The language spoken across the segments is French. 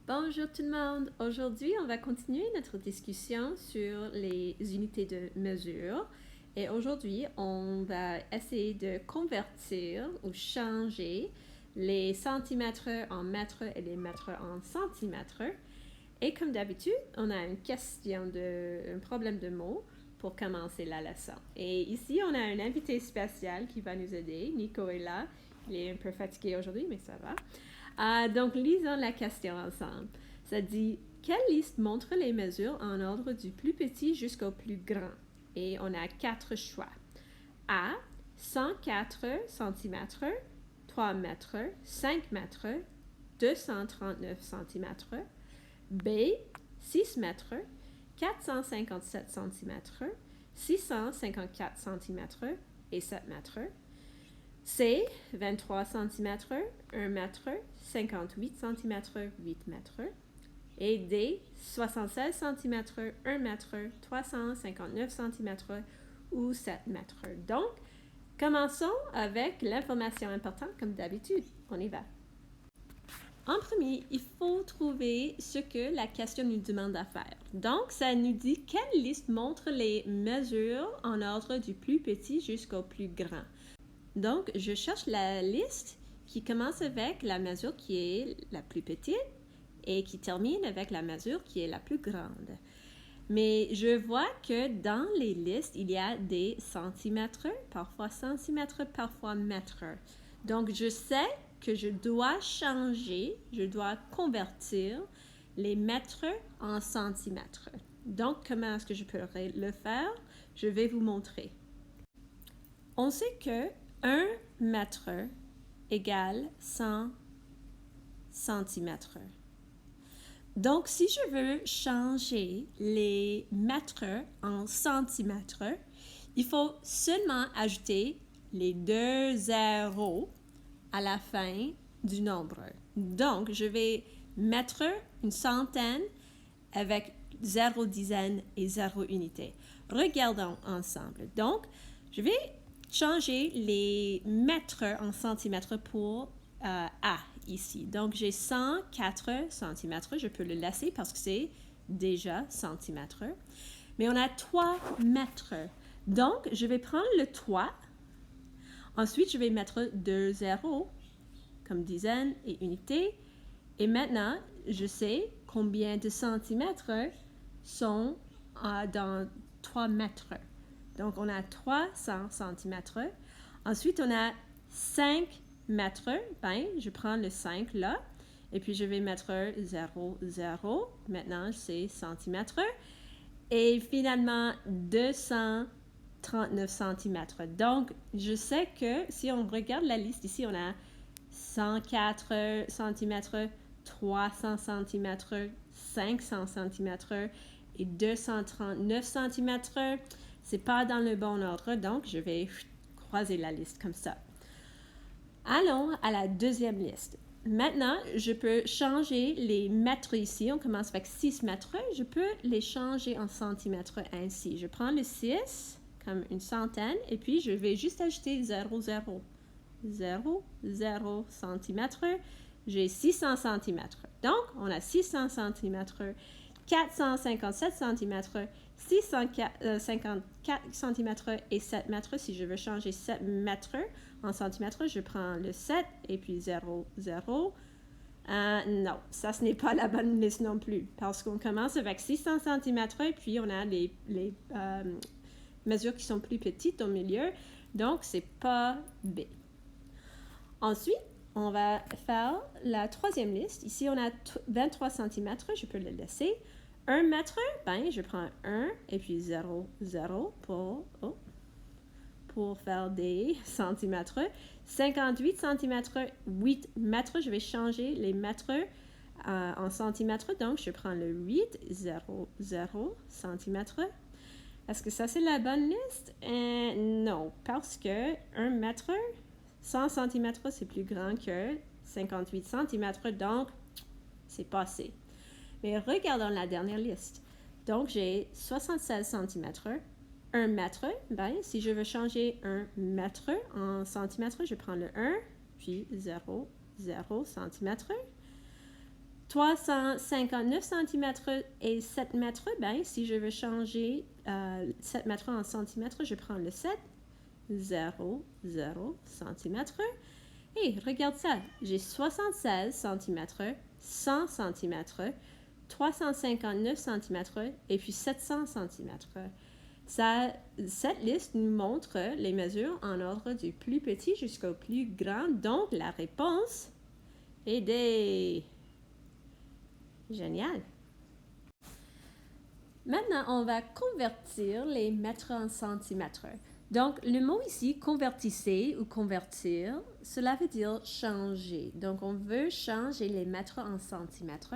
Bonjour tout le monde! Aujourd'hui, on va continuer notre discussion sur les unités de mesure. Et aujourd'hui, on va essayer de convertir ou changer les centimètres en mètres et les mètres en centimètres. Et comme d'habitude, on a un problème de mots pour commencer la leçon. Et ici, on a un invité spécial qui va nous aider. Nico est là. Il est un peu fatigué aujourd'hui, mais ça va. Donc, lisons la question ensemble. Ça dit, quelle liste montre les mesures en ordre du plus petit jusqu'au plus grand? Et on a 4 choix. A, 104 cm, 3 mètres, 5 mètres, 239 cm. B, 6 mètres, 457 cm, 654 cm et 7 mètres. C, 23 cm, 1 mètre, 58 cm, 8 mètres. Et D, 76 cm, 1 mètre, 359 cm ou 7 mètres. Donc, commençons avec l'information importante comme d'habitude. On y va. En premier, il faut trouver ce que la question nous demande à faire. Donc, ça nous dit quelle liste montre les mesures en ordre du plus petit jusqu'au plus grand. Donc, je cherche la liste qui commence avec la mesure qui est la plus petite et qui termine avec la mesure qui est la plus grande. Mais je vois que dans les listes, il y a des centimètres, parfois centimètres, parfois mètres. Donc, je sais que je dois changer, je dois convertir les mètres en centimètres. Donc, comment est-ce que je peux le faire? Je vais vous montrer. On sait que 1 mètre égale 100 centimètres. Donc, si je veux changer les mètres en centimètres, il faut seulement ajouter les 2 zéros à la fin du nombre. Donc, je vais mettre une centaine avec 0 dizaine et 0 unité. Regardons ensemble. Donc, je vais changer les mètres en centimètres pour A ici. Donc, j'ai 104 centimètres. Je peux le laisser parce que c'est déjà centimètres. Mais on a 3 mètres. Donc, je vais prendre le 3. Ensuite, je vais mettre 2 zéros comme dizaine et unité. Et maintenant, je sais combien de centimètres sont dans 3 mètres. Donc, on a 300 centimètres. Ensuite, on a 5 mètres. Ben, je prends le 5 là. Et puis, je vais mettre 0, 0. Maintenant, c'est centimètres. Et finalement, 239 centimètres. Donc, je sais que si on regarde la liste ici, on a 104 centimètres, 300 centimètres, 500 centimètres et 239 centimètres. C'est pas dans le bon ordre, donc je vais croiser la liste comme ça. Allons à la deuxième liste. Maintenant, je peux changer les mètres ici. On commence avec 6 mètres. Je peux les changer en centimètres ainsi. Je prends le 6 comme une centaine et puis je vais juste ajouter 0, 0. 0, 0 centimètres. J'ai 600 centimètres. Donc, on a 600 centimètres, 457 centimètres, 654 centimètres et 7 mètres. Si je veux changer 7 mètres en centimètres, je prends le 7 et puis 0, 0. Non, ça ce n'est pas la bonne liste non plus parce qu'on commence avec 600 centimètres et puis on a les mesures qui sont plus petites au milieu. Donc, c'est pas B. Ensuite, on va faire la troisième liste. Ici, on a 23 cm. Je peux le laisser. 1 mètre, ben, je prends 1 et puis 0, 0 pour faire des centimètres. 58 cm, 8 mètres. Je vais changer les mètres en centimètres. Donc, je prends le 8, 0, 0 centimètres. Est-ce que ça, c'est la bonne liste? Non, parce que 1 mètre, 100 cm, c'est plus grand que 58 cm, donc c'est passé. Mais regardons la dernière liste. Donc, j'ai 76 cm, 1 mètre. Ben, si je veux changer 1 mètre en centimètres, je prends le 1, puis 0, 0 cm. 359 cm et 7 mètres, ben, si je veux changer 7 mètres en centimètres, je prends le 7, 0, 0 cm. Et regarde ça, j'ai 76 cm, 100 cm, 359 cm et puis 700 cm. Cette liste nous montre les mesures en ordre du plus petit jusqu'au plus grand. Donc, la réponse est D. Génial. Maintenant, on va convertir les mètres en centimètres. Donc, le mot ici, convertissez ou convertir, cela veut dire changer. Donc, on veut changer les mètres en centimètres.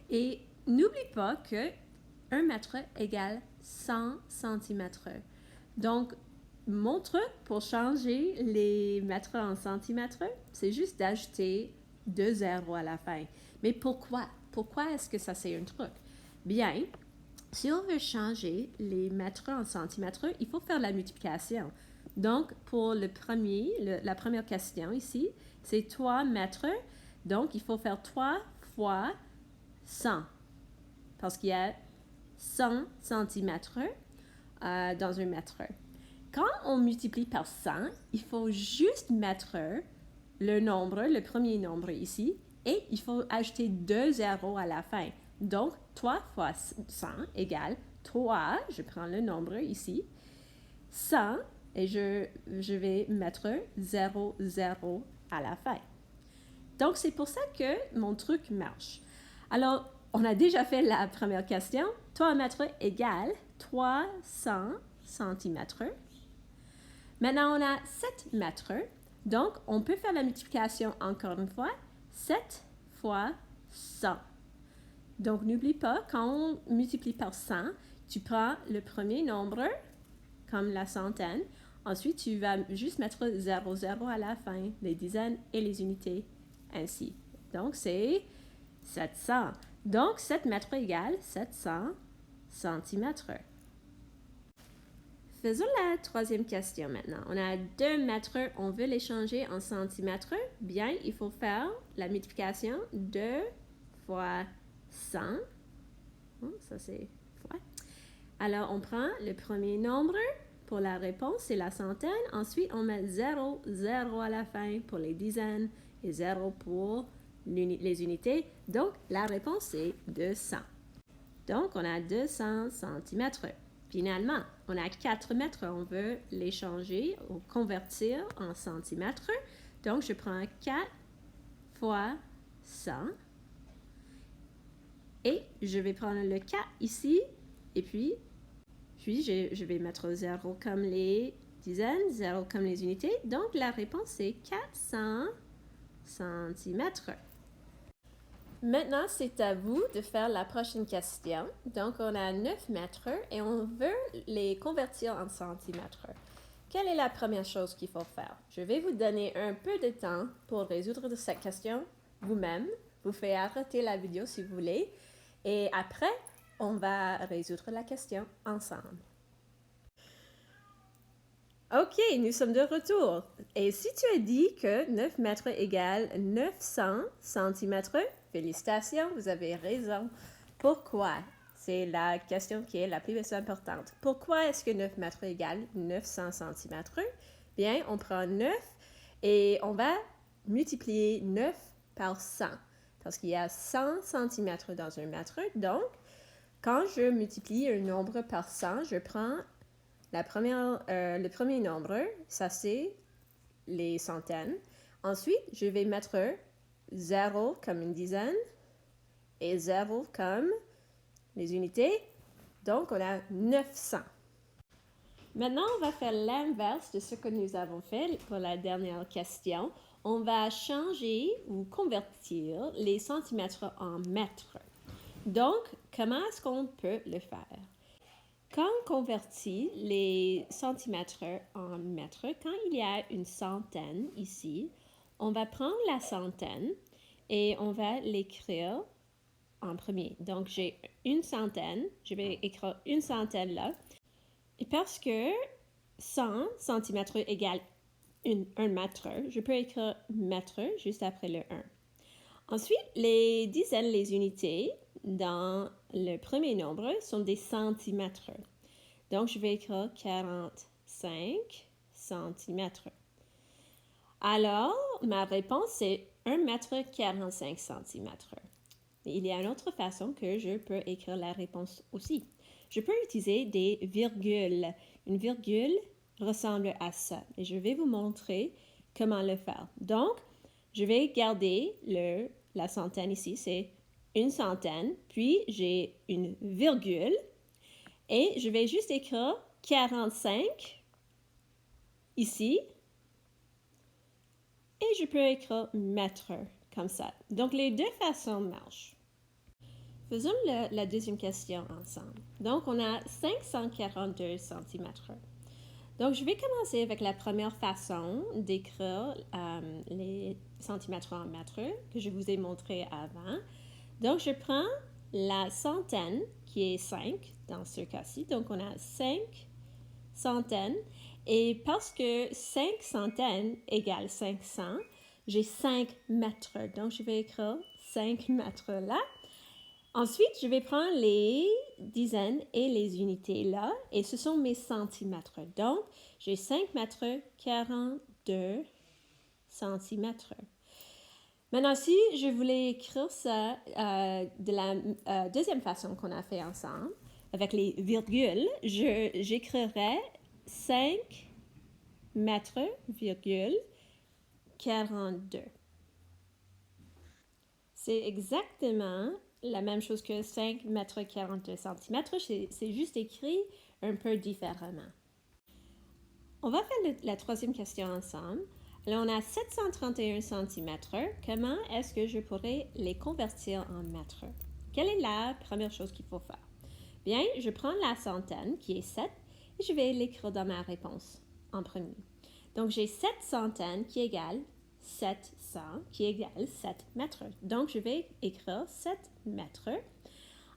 Et n'oublie pas que 1 mètre égale 100 centimètres. Donc, mon truc pour changer les mètres en centimètres, c'est juste d'ajouter 2 zéros à la fin. Mais pourquoi? Pourquoi est-ce que ça c'est un truc? Bien, si on veut changer les mètres en centimètres, il faut faire la multiplication. Donc, pour la première question ici, c'est 3 mètres. Donc, il faut faire 3 fois 100. Parce qu'il y a 100 centimètres dans un mètre. Quand on multiplie par 100, il faut juste mettre le premier nombre ici, et il faut ajouter 2 zéros à la fin. Donc, 3 fois 100 égale 3, je prends le nombre ici, 100, et je vais mettre 0, 0 à la fin. Donc, c'est pour ça que mon truc marche. Alors, on a déjà fait la première question. 3 mètres égale 300 centimètres. Maintenant, on a 7 mètres. Donc, on peut faire la multiplication encore une fois. 7 fois 100. Donc, n'oublie pas, quand on multiplie par 100, tu prends le premier nombre, comme la centaine. Ensuite, tu vas juste mettre 0, 0 à la fin, les dizaines et les unités, ainsi. Donc, c'est 700. Donc, 7 mètres égale 700 centimètres. Faisons la troisième question maintenant. On a 2 mètres, on veut les changer en centimètres. Bien, il faut faire la multiplication 2 fois 100. Ça, c'est fois. Alors, on prend le premier nombre pour la réponse, c'est la centaine. Ensuite, on met 0, 0 à la fin pour les dizaines et 0 pour les unités. Donc, la réponse est 200. Donc, on a 200 centimètres. Finalement, on a 4 mètres, on veut les changer ou convertir en centimètres. Donc, je prends 4 fois 100 et je vais prendre le 4 ici et puis je vais mettre 0 comme les dizaines, 0 comme les unités. Donc, la réponse est 400 centimètres. Maintenant, c'est à vous de faire la prochaine question. Donc, on a 9 mètres et on veut les convertir en centimètres. Quelle est la première chose qu'il faut faire? Je vais vous donner un peu de temps pour résoudre cette question vous-même. Vous faites arrêter la vidéo si vous voulez. Et après, on va résoudre la question ensemble. OK, nous sommes de retour. Et si tu as dit que 9 mètres égale 900 centimètres, félicitations, vous avez raison. Pourquoi? C'est la question qui est la plus importante. Pourquoi est-ce que 9 mètres égale 900 centimètres? Bien, on prend 9 et on va multiplier 9 par 100. Parce qu'il y a 100 centimètres dans un mètre. Donc, quand je multiplie un nombre par 100, je prends le premier nombre, ça c'est les centaines. Ensuite, je vais mettre 0 comme une dizaine et 0 comme les unités. Donc, on a 900. Maintenant, on va faire l'inverse de ce que nous avons fait pour la dernière question. On va changer ou convertir les centimètres en mètres. Donc, comment est-ce qu'on peut le faire? Quand on convertit les centimètres en mètres, quand il y a une centaine ici, on va prendre la centaine et on va l'écrire en premier. Donc, j'ai une centaine, je vais écrire une centaine là. Et parce que 100 centimètres égale un mètre, je peux écrire mètre juste après le 1. Ensuite, les dizaines, les unités dans le premier nombre sont des centimètres. Donc, je vais écrire 45 centimètres. Alors, ma réponse est 1 mètre 45 centimètres. Il y a une autre façon que je peux écrire la réponse aussi. Je peux utiliser des virgules. Une virgule ressemble à ça. Et je vais vous montrer comment le faire. Donc, je vais garder la centaine ici, c'est une centaine. Puis, j'ai une virgule. Et je vais juste écrire 45 ici. Et je peux écrire mètre comme ça. Donc, les deux façons marchent. Faisons la deuxième question ensemble. Donc, on a 542 centimètres. Donc, je vais commencer avec la première façon d'écrire les centimètres en mètres que je vous ai montré avant. Donc, je prends la centaine qui est 5 dans ce cas-ci. Donc, on a 5 centaines. Et parce que 5 centaines égale 500, j'ai 5 mètres. Donc, je vais écrire 5 mètres là. Ensuite, je vais prendre les dizaines et les unités là, et ce sont mes centimètres. Donc, j'ai 5 mètres 42 centimètres. Maintenant, si je voulais écrire ça de la deuxième façon qu'on a fait ensemble, avec les virgules, j'écrirais 5 mètres, virgule, 42. C'est exactement la même chose que 5 mètres 42 centimètres, c'est juste écrit un peu différemment. On va faire la troisième question ensemble. Alors, on a 731 centimètres. Comment est-ce que je pourrais les convertir en mètres? Quelle est la première chose qu'il faut faire? Bien, je prends la centaine, qui est 7, et je vais l'écrire dans ma réponse en premier. Donc, j'ai 7 centaines qui égale 700, qui égale 7 mètres. Donc, je vais écrire 7 mètres.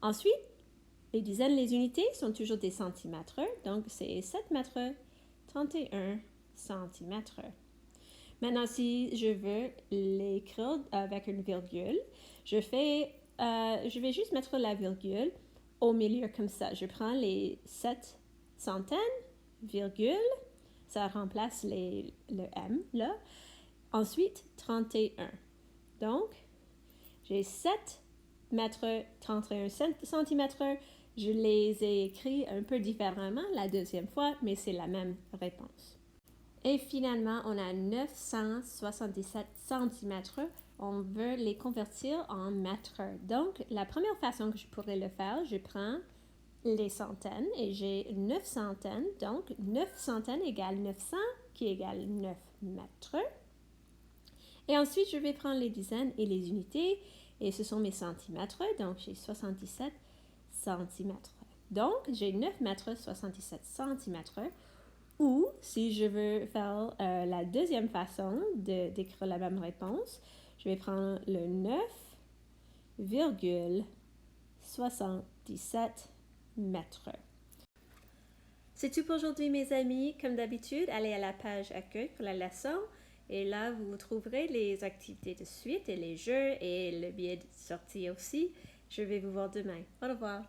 Ensuite, les dizaines, les unités sont toujours des centimètres. Donc, c'est 7 mètres 31 centimètres. Maintenant, si je veux l'écrire avec une virgule, je vais juste mettre la virgule au milieu comme ça. Je prends les 7 centaines, virgule, ça remplace le M là. Ensuite, 31. Donc, j'ai 7 mètres 31 centimètres. Je les ai écrits un peu différemment la deuxième fois, mais c'est la même réponse. Et finalement, on a 977 centimètres. On veut les convertir en mètres. Donc, la première façon que je pourrais le faire, je prends les centaines et j'ai 9 centaines. Donc, 9 centaines égale 900 qui égale 9 mètres. Et ensuite, je vais prendre les dizaines et les unités et ce sont mes centimètres. Donc, j'ai 77 centimètres. Donc, j'ai 9 mètres 77 centimètres. Ou, si je veux faire la deuxième façon d'écrire la même réponse, je vais prendre le 9,77 mètres. C'est tout pour aujourd'hui, mes amis. Comme d'habitude, allez à la page accueil pour la leçon. Et là, vous trouverez les activités de suite et les jeux et le billet de sortie aussi. Je vais vous voir demain. Au revoir.